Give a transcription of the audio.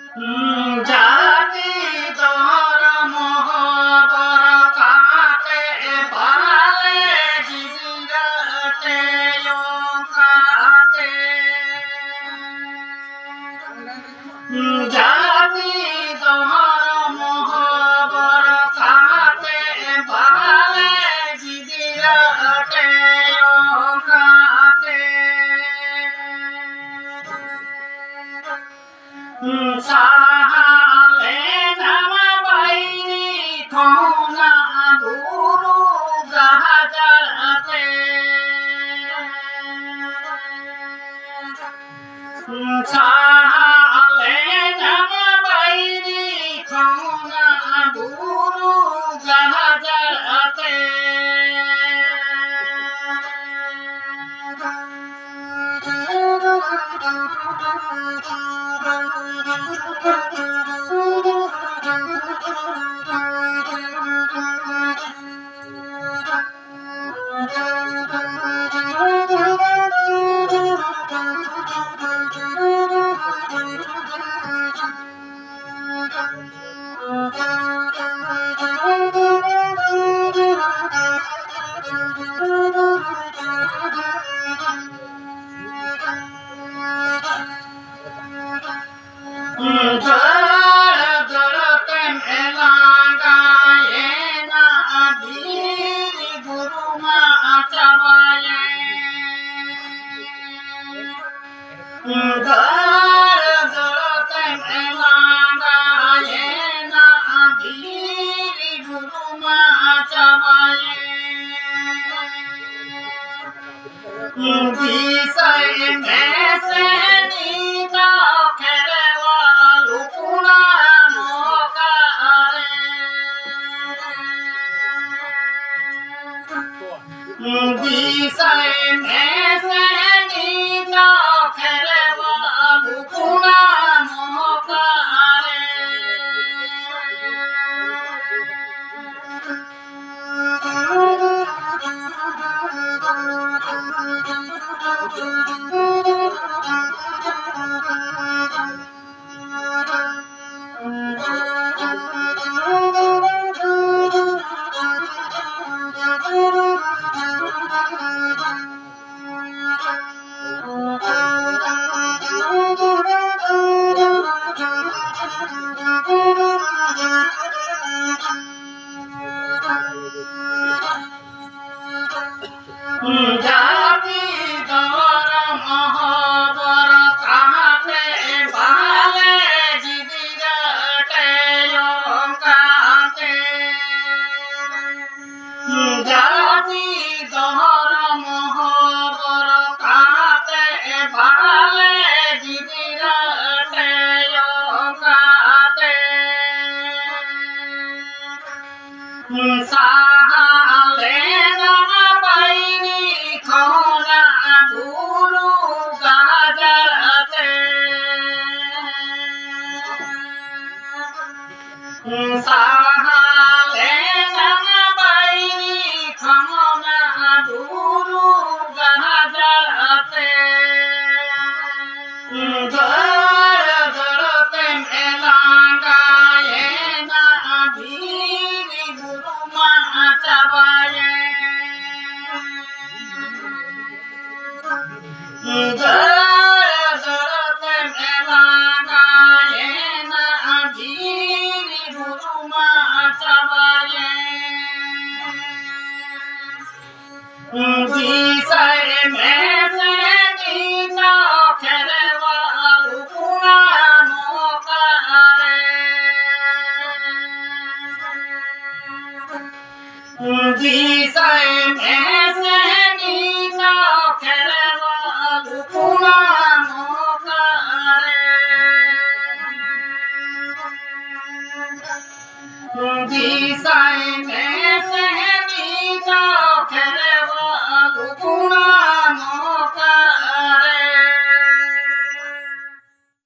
জাতি ধর্ম বরকাতে ভালে জিগিরতে কাতে জাতি ধর্ম বরকাতে ভালে জিগিরতে কাতে সাহালে নাম বাইরি খোনা গুরু গাহাজাতে সাহালে নাম বাইরি খোনা গুরু গাহাজাতে জাতি ধর্ম বরকাতে ভালে জিগিরতে কাতে জাতি ধর্ম বরকাতে ভালে জিগিরতে কাতে সাহালে নাম বাইরি খোনা গুরু গাহাজাতে সাহালে নাম বাইরি খোনা গুরু গাহাজাতে ধরতে মেলা গায়ে না ধীরি গুরু মা চাবায়ে ধরতে মেলা গায়ে না ধীরি গুরু মা চাবায়ে দিশায় মেসে নিনা খেরবা লুকুনা মোকারে দিশায় মেসে নিনা খেরবা লুকুনা মোকারে দিশায় মেসে নিনা